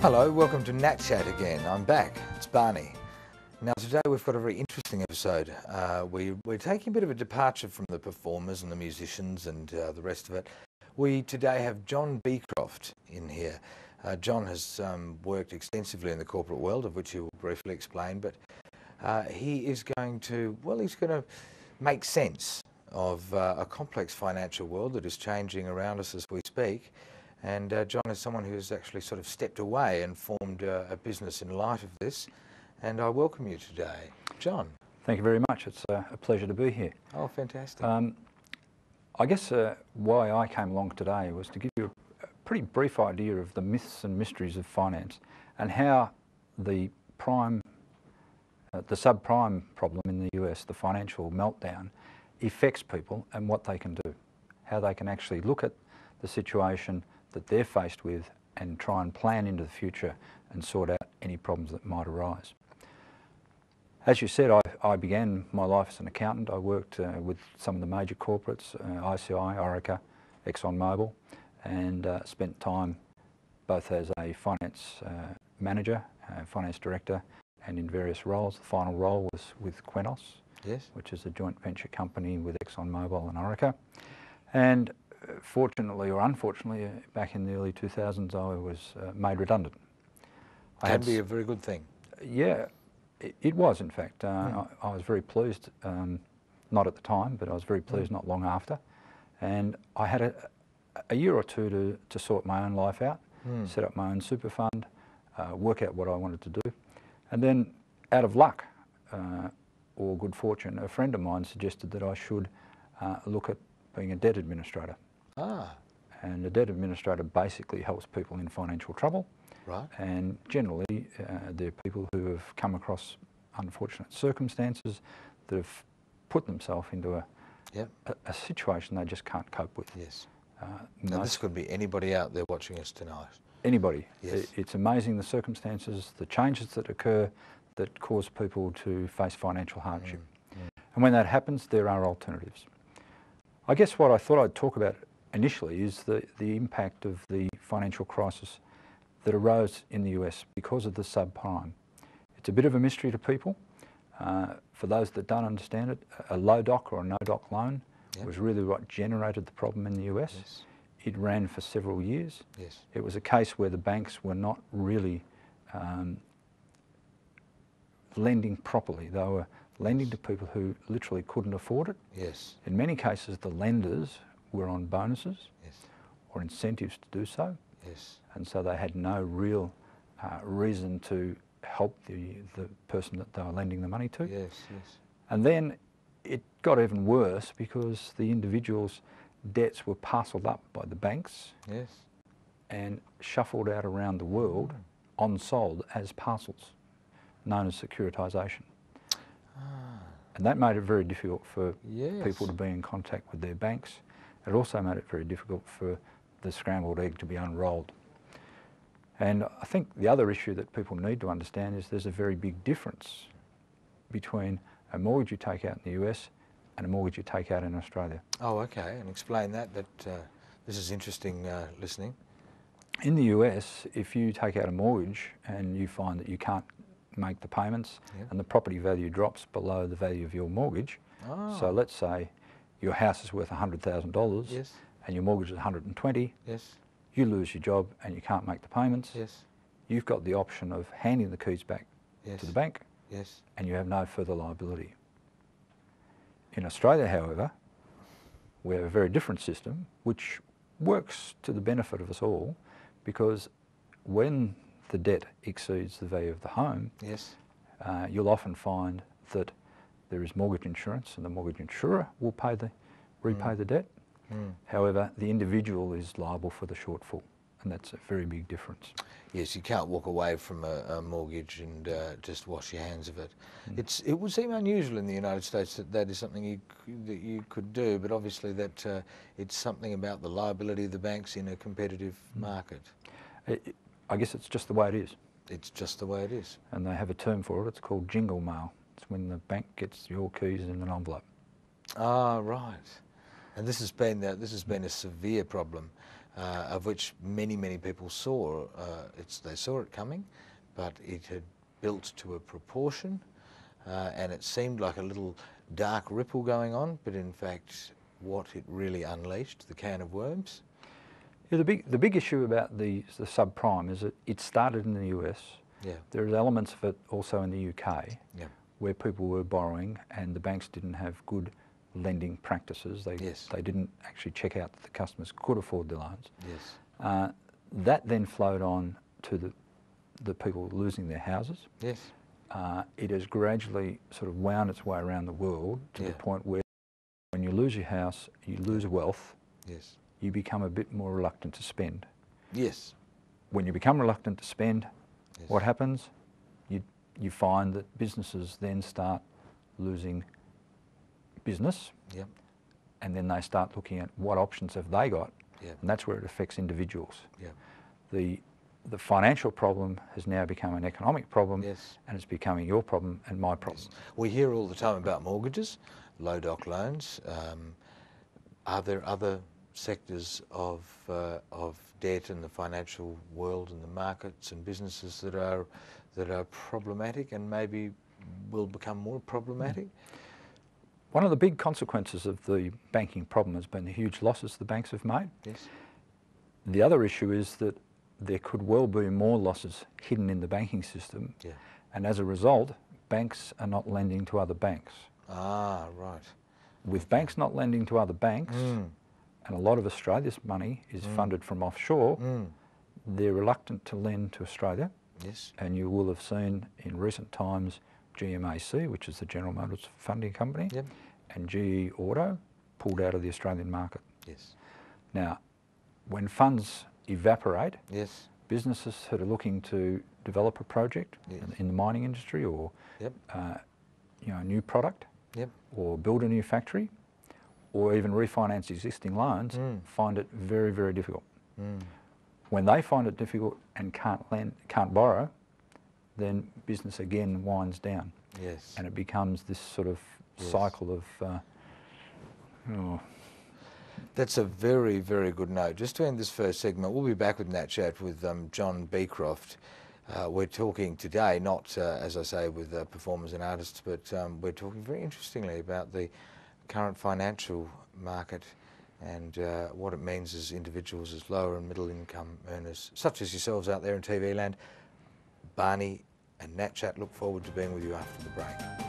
Hello, welcome to NatChat again. I'm back. It's Barney. Now today we've got a very interesting episode. We're taking a bit of a departure from the performers and the musicians and the rest of it. We today have John Beecroft in here. John has worked extensively in the corporate world, of which he will briefly explain, but he is going to, well, he's going to make sense of a complex financial world that is changing around us as we speak. And John is someone who has actually sort of stepped away and formed a business in light of this. And I welcome you today. John. Thank you very much. It's a pleasure to be here. Oh, fantastic. I guess why I came along today was to give you a pretty brief idea of the myths and mysteries of finance and how the subprime problem in the US, the financial meltdown, affects people and what they can do, how they can actually look at the situation that they're faced with and try and plan into the future and sort out any problems that might arise. As you said, I began my life as an accountant. I worked with some of the major corporates, ICI, Orica, ExxonMobil, and spent time both as a finance manager, finance director, and in various roles. The final role was with Qenos, Yes. which is a joint venture company with ExxonMobil and Orica. And fortunately or unfortunately, back in the early 2000s, I was made redundant. Can be a very good thing. Yeah, it was in fact. I was very pleased, not at the time, but I was very pleased not long after. And I had a year or two to sort my own life out, set up my own super fund, work out what I wanted to do. And then out of luck or good fortune, a friend of mine suggested that I should look at being a debt administrator. Ah. And a debt administrator basically helps people in financial trouble. Right. And generally, they're people who have come across unfortunate circumstances that have put themselves into a situation they just can't cope with. Yes. Now this could be anybody out there watching us tonight. Anybody. Yes. It's amazing the circumstances, the changes that occur that cause people to face financial hardship. And when that happens, there are alternatives. I guess what I thought I'd talk about initially is the impact of the financial crisis that arose in the US because of the subprime. It's a bit of a mystery to people. For those that don't understand it, a low doc or a no doc loan was really what generated the problem in the US. Yes. It ran for several years. Yes. It was a case where the banks were not really lending properly. They were lending to people who literally couldn't afford it. Yes. In many cases, the lenders were on bonuses or incentives to do so. Yes. And so they had no real reason to help the person that they were lending the money to. Yes. Yes. And then it got even worse because the individuals' debts were parcelled up by the banks Yes. and shuffled out around the world on-sold as parcels, known as securitisation. And that made it very difficult for people to be in contact with their banks. It also made it very difficult for the scrambled egg to be unrolled. And I think the other issue that people need to understand is there's a very big difference between a mortgage you take out in the US and a mortgage you take out in Australia. Oh, okay. And explain that. This is interesting listening. In the US, if you take out a mortgage and you find that you can't make the payments and the property value drops below the value of your mortgage, so let's say your house is worth $100,000 and your mortgage is $120,000, you lose your job and you can't make the payments, you've got the option of handing the keys back to the bank and you have no further liability. In Australia, however, we have a very different system which works to the benefit of us all, because when the debt exceeds the value of the home, you'll often find that there is mortgage insurance and the mortgage insurer will repay the debt. However, the individual is liable for the shortfall, and that's a very big difference. Yes, you can't walk away from a mortgage and just wash your hands of it. It would seem unusual in the United States that is something that you could do, but obviously that it's something about the liability of the banks in a competitive market. I guess it's just the way it is. It's just the way it is. And they have a term for it. It's called jingle mail. It's when the bank gets your keys in an envelope. Ah, right. And this has been a severe problem. of which many people saw. They saw it coming, but it had built to a proportion, and it seemed like a little dark ripple going on, but in fact what it really unleashed, the can of worms. Yeah, the big issue about the subprime is that it started in the US. Yeah. There are elements of it also in the UK, yeah. where people were borrowing and the banks didn't have good lending practices. They didn't actually check out that the customers could afford the loans. Yes. That then flowed on to the people losing their houses. Yes. It has gradually sort of wound its way around the world to the point where when you lose your house, you lose wealth. Yes. You become a bit more reluctant to spend. Yes. When you become reluctant to spend, what happens? You find that businesses then start losing business, and then they start looking at what options have they got, and that's where it affects individuals. The financial problem has now become an economic problem, and it's becoming your problem and my problem. Yes. We hear all the time about mortgages, low doc loans. Are there other sectors of debt in the financial world and the markets and businesses that are problematic and maybe will become more problematic? One of the big consequences of the banking problem has been the huge losses the banks have made. Yes. The other issue is that there could well be more losses hidden in the banking system, and as a result, banks are not lending to other banks. Ah, right. With banks not lending to other banks, and a lot of Australia's money is funded from offshore, they're reluctant to lend to Australia. Yes. And you will have seen in recent times GMAC, which is the General Motors funding company, and GE Auto pulled out of the Australian market. Yes. Now, when funds evaporate, businesses that are looking to develop a project in the mining industry or a new product, or build a new factory, or even refinance existing loans, find it very, very difficult. When they find it difficult and can't borrow, then business again winds down. Yes. And it becomes this sort of cycle of... That's a very, very good note. Just to end this first segment, we'll be back with NatChat with John Beecroft. We're talking today, not, as I say, with performers and artists, but we're talking very interestingly about the current financial market and what it means as individuals, as lower and middle income earners, such as yourselves out there in TV land. Barney and NatChat look forward to being with you after the break.